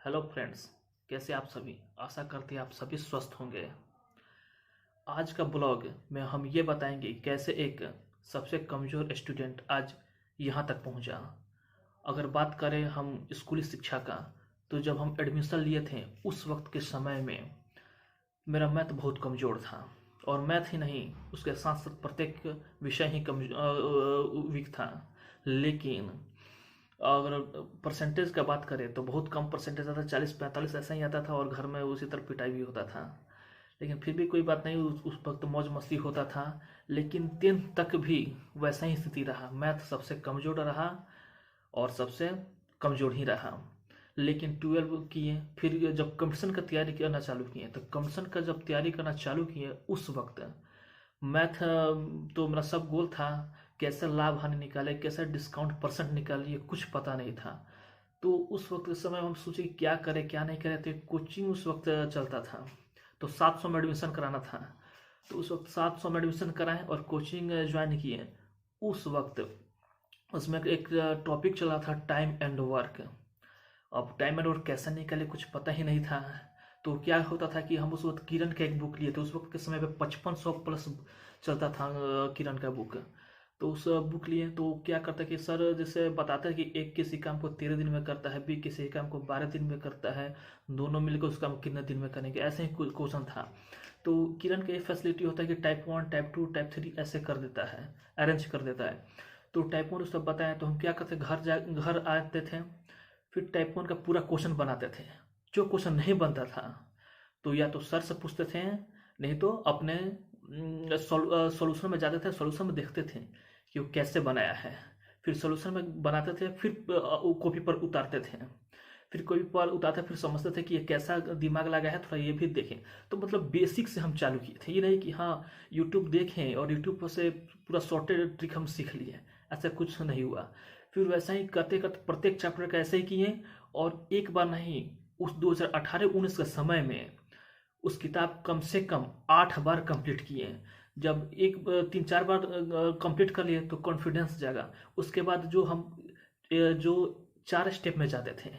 Hello friends, कैसे आप सभी। आशा करते हैं आप सभी स्वस्थ होंगे। आज का ब्लॉग में हम ये बताएंगे कैसे एक सबसे कमज़ोर स्टूडेंट आज यहाँ तक पहुँचा। अगर बात करें हम स्कूली शिक्षा का, तो जब हम एडमिशन लिए थे उस वक्त के समय में मेरा मैथ बहुत कमज़ोर था। और मैथ ही नहीं, उसके साथ साथ प्रत्येक विषय ही वीक था। लेकिन अगर परसेंटेज का बात करें तो बहुत कम परसेंटेज आता था, 40-45 ऐसा ही आता था, और घर में उसी तरह पिटाई भी होता था। लेकिन फिर भी कोई बात नहीं, उस वक्त मौज मस्ती होता था। लेकिन 10th तक भी वैसा ही स्थिति रहा, मैथ सबसे कमज़ोर रहा और सबसे कमज़ोर ही रहा। लेकिन 12 किए, फिर जब कंपटीशन का तैयारी करना चालू किए, तो कंपटीशन का जब तैयारी करना चालू किए उस वक्त मैथ तो मेरा सब गोल था। कैसे लाभ हानि निकाले, कैसे डिस्काउंट परसेंट निकालिए, कुछ पता नहीं था। तो उस वक्त इस समय हम सोचे क्या करें क्या नहीं करें। तो कोचिंग उस वक्त चलता था, तो 700 में एडमिशन कराना था। तो उस वक्त 700 में एडमिशन कराएं और कोचिंग ज्वाइन किए। उस वक्त उसमें एक टॉपिक चला था, टाइम एंड वर्क। अब टाइम एंड वर्क कैसे निकाले कुछ पता ही नहीं था। तो क्या होता था कि हम उस वक्त किरण का एक बुक लिए थे। उस वक्त के समय पे 5500 प्लस चलता था किरण का बुक। तो उस बुक लिए तो क्या करता है कि सर जैसे बताता है कि एक किसी काम को 13 दिन में करता है, बी किसी काम को 12 दिन में करता है, दोनों मिलकर उस काम कितने दिन में करेंगे, ऐसे ही क्वेश्चन था। तो किरण का ये फैसिलिटी होता है कि टाइप 1 टाइप 2 टाइप 3 ऐसे कर देता है, अरेंज कर देता है। तो टाइप 1 सब बताया, तो हम क्या करते, घर आते थे, फिर टाइप 1 का पूरा क्वेश्चन बनाते थे। जो क्वेश्चन नहीं बनता था तो या तो सर से पूछते थे, नहीं तो अपने सॉल्यूशन में जाते थे, सॉल्यूशन में देखते थे कि वो कैसे बनाया है। फिर सॉल्यूशन में बनाते थे, फिर कॉपी पर उतारते थे। फिर कॉपी पर उतारते फिर समझते थे कि ये कैसा दिमाग लगा है, थोड़ा ये भी देखें। तो मतलब बेसिक से हम चालू किए थे, ये नहीं कि हाँ यूट्यूब देखें और यूट्यूब से पूरा सॉर्टेड ट्रिक हम सीख लिए, ऐसा कुछ नहीं हुआ। फिर वैसा ही करते करते प्रत्येक चैप्टर का ऐसे ही किए। और एक बार नहीं, उस 2018-19 के समय में उस किताब कम से कम 8 बार कंप्लीट किए। जब 3-4 बार कंप्लीट कर लिए तो कॉन्फिडेंस जागा। उसके बाद जो 4 स्टेप में जाते थे,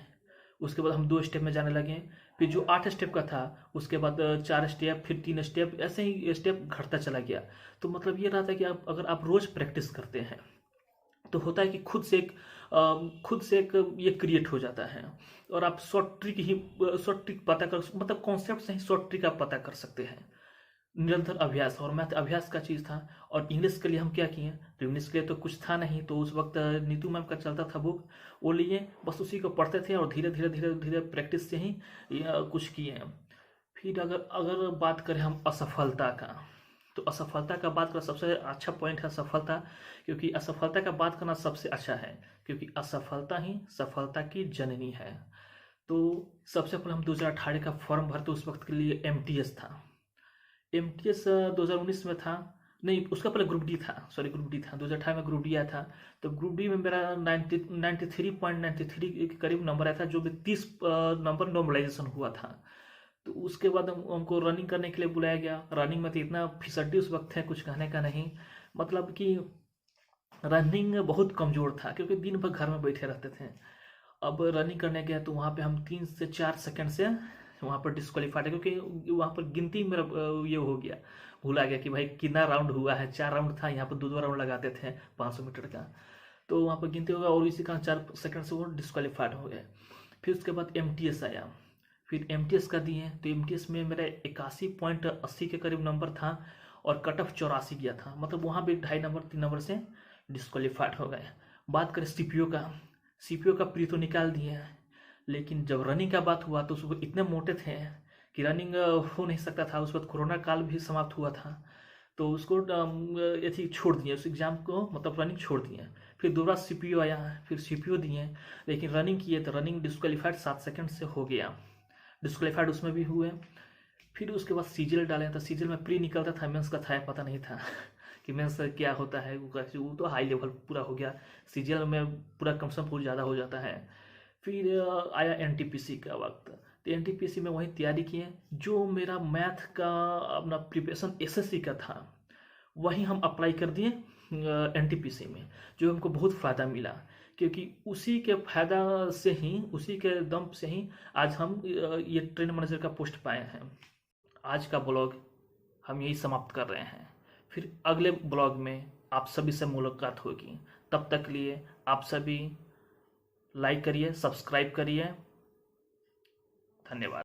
उसके बाद हम 2 स्टेप में जाने लगे। फिर जो 8 स्टेप का था उसके बाद 4 स्टेप, फिर 3 स्टेप, ऐसे ही स्टेप घटता चला गया। तो मतलब ये रहा था कि अगर आप रोज प्रैक्टिस करते हैं तो होता है कि खुद से एक ये क्रिएट हो जाता है। और आप शॉर्ट ट्रिक पता कर, मतलब कॉन्सेप्ट से ही शॉर्ट ट्रिक आप पता कर सकते हैं। निरंतर अभ्यास, और मैथ अभ्यास का चीज़ था। और इंग्लिश के लिए हम क्या किए, तो इंग्लिश के लिए तो कुछ था नहीं, तो उस वक्त नीतू मैम का चलता था बुक, वो लिए बस उसी को पढ़ते थे और धीरे धीरे धीरे धीरे प्रैक्टिस से ही कुछ किए। फिर अगर अगर बात करें हम असफलता का, तो असफलता का बात करना सबसे अच्छा पॉइंट है सफलता। क्योंकि असफलता का बात करना सबसे अच्छा है, क्योंकि असफलता ही सफलता की जननी है। तो सबसे पहले हम 2018 का फॉर्म भरते, उस वक्त के लिए MTS था। MTS 2019 में था, नहीं उसका पहले ग्रुप डी था, सॉरी ग्रुप डी था, 2018 में ग्रुप डी आया था। तो ग्रुप डी में मेरा 93.93 के करीब नंबर आया था, जो भी 30 नंबर नॉर्मलाइजेशन हुआ था। तो उसके बाद हमको रनिंग करने के लिए बुलाया गया। रनिंग में तो इतना फिसड्डी उस वक्त है, कुछ कहने का नहीं। मतलब कि रनिंग बहुत कमज़ोर था, क्योंकि दिन भर घर में बैठे रहते थे। अब रनिंग करने गया तो वहाँ पे हम 3 से 4 सेकंड से वहाँ पर डिस्क्वालीफाइड है, क्योंकि वहाँ पर गिनती मेरा ये हो गया, भूला गया कि भाई कितना राउंड हुआ है। 4 राउंड था, यहाँ पर 2-2 राउंड लगाते थे 500 मीटर का। तो वहाँ पर गिनती होगा और इसी कारण 4 सेकंड से वो डिस्क्वालीफाइड हो गए। फिर उसके बाद MTS आया, फिर MTS का दिए, तो MTS में मेरा 81.80 के करीब नंबर था और कट ऑफ 84 गया था। मतलब वहाँ भी 2.5 नंबर 3 नंबर से डिस्क्वालीफाइड हो गए। बात करें CPO का, CPO का प्री तो निकाल दिए, लेकिन जब रनिंग का बात हुआ तो उसको इतने मोटे थे कि रनिंग हो नहीं सकता था। उस वक्त कोरोना काल भी समाप्त हुआ था, तो उसको ऐसे छोड़ दिए, उस एग्ज़ाम को मतलब रनिंग छोड़ दिए। फिर दोबारा CPO आया, फिर CPO दिए, लेकिन रनिंग किए तो रनिंग डिस्क्वालीफाइड 7 सेकंड से हो गया, डिस्क्वालीफाइड उसमें भी हुए। फिर उसके बाद सीजीएल डाले, तो सीजीएल में प्री निकलता था, मेंस का था पता नहीं था कि मेंस क्या होता है। वो तो हाई लेवल पूरा हो गया, सीजीएल में पूरा कम से कम बहुत ज़्यादा हो जाता है। फिर आया NTPC का वक्त, तो NTPC में वही तैयारी किए। जो मेरा मैथ का अपना प्रिपरेशन SSC का था, वही हम अप्लाई कर दिए NTPC में, जो हमको बहुत फ़ायदा मिला। क्योंकि उसी के फायदा से ही, उसी के दम से ही आज हम ये ट्रेंड मैनेजर का पोस्ट पाए हैं। आज का ब्लॉग हम यही समाप्त कर रहे हैं, फिर अगले ब्लॉग में आप सभी से मुलाकात होगी। तब तक लिए आप सभी लाइक करिए, सब्सक्राइब करिए। धन्यवाद।